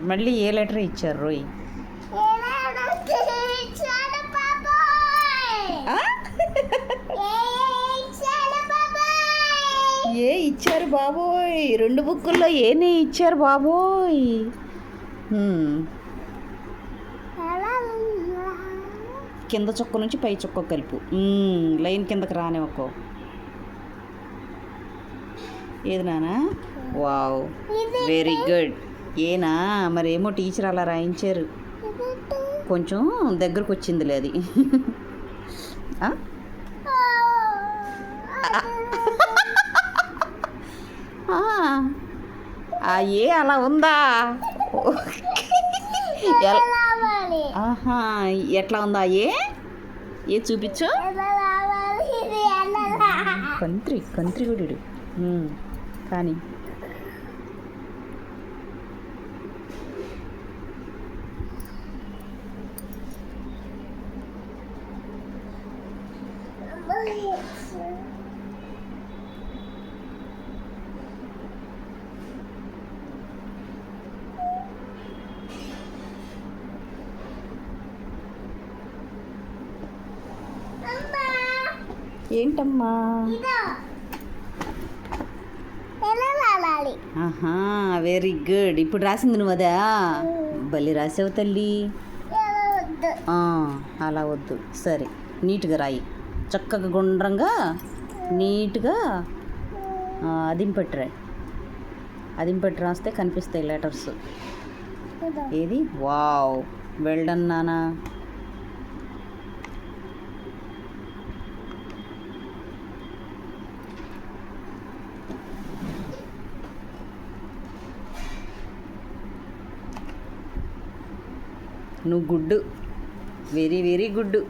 మళ్ళీ ఏ లెటర్ ఇచ్చారు రోయ్? ఏ ఇచ్చారు బాబోయ్? 2 బుక్కుల్లో ఏనే ఇచ్చారు బాబోయ్? కింద చుక్క నుంచి పై చుక్క కలుపు. లైన్ కిందకి రానివ్వకో. ఏది నానా? Wow, very good. ఏనా మరేమో టీచర్ అలా రాయించారు. కొంచెం దగ్గరకు వచ్చిందిలే అది. ఏ అలా ఉందా? ఎట్లా ఉందా? ఏ చూపించు. కంత్రి గుడి కానీ ఏంటమ్మా? Very good. ఇప్పుడు రాసింది నువ్వు అదా? భలే రాసావు తల్లి. అలా వద్దు. సరే, నీట్గా రాయి. చక్కగా గుండ్రంగా నీట్గా అదింపెట్టి రాయి. అదింపెట్టి రాస్తే కనిపిస్తాయి లెటర్స్. ఏది? వావ్, వెల్ డన్ నానా. నువ్వు గుడ్డు, వెరీ వెరీ గుడ్డు.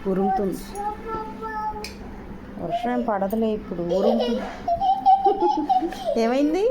ఉరుముతుంది. వర్షం పడదులే ఇప్పుడు, ఉరుముతుంది. ఏమైంది?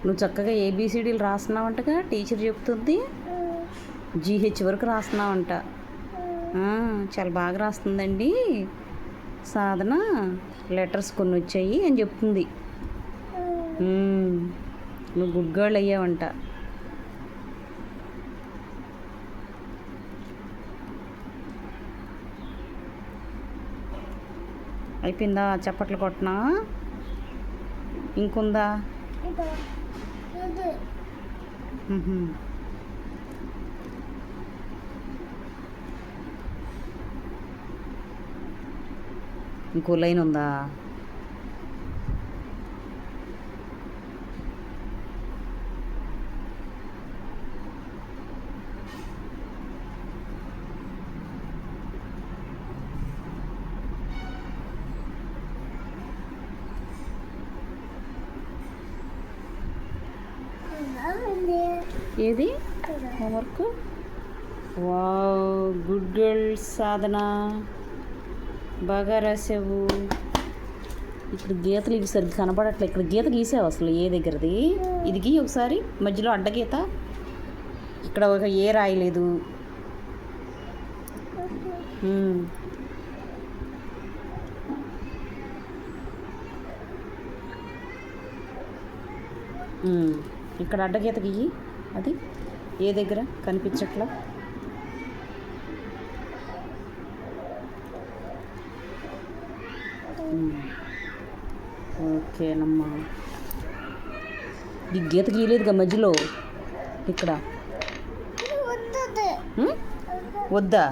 నువ్వు చక్కగా ఏబిసిడీలు రాస్తున్నావంటగా, టీచర్ చెప్తుంది. జీహెచ్ వరకు రాస్తున్నావంట. చాలా బాగా రాస్తుందండి సాధన, లెటర్స్ కొన్ని వచ్చాయి అని చెప్తుంది. నువ్వు గుడ్ గర్ల్ అయ్యావంట. అయిపోయిందా? చప్పట్లు కొట్టినా? ఇంకుందా? ఇంకో లైన్ ఉందా? ఏది హోంవర్క్? వావ్, గుడ్ గర్ల్ సాధన, బాగా రాసావు. ఇక్కడ గీతలు ఇవి సరిగ్గా కనపడట్లే. ఇక్కడ గీత గీసావు అసలు ఏ దగ్గరది? ఇది గీ ఒకసారి, మధ్యలో అడ్డగీత. ఇక్కడ ఒక ఏ రాయలేదు. ఇక్కడ అడ్డగీత గీయి. అది ఏ దగ్గర కనిపించట్లా? ఓకేనమ్మా. ఈ గీత గీయలేదుగా మధ్యలో. ఇక్కడ వద్దా?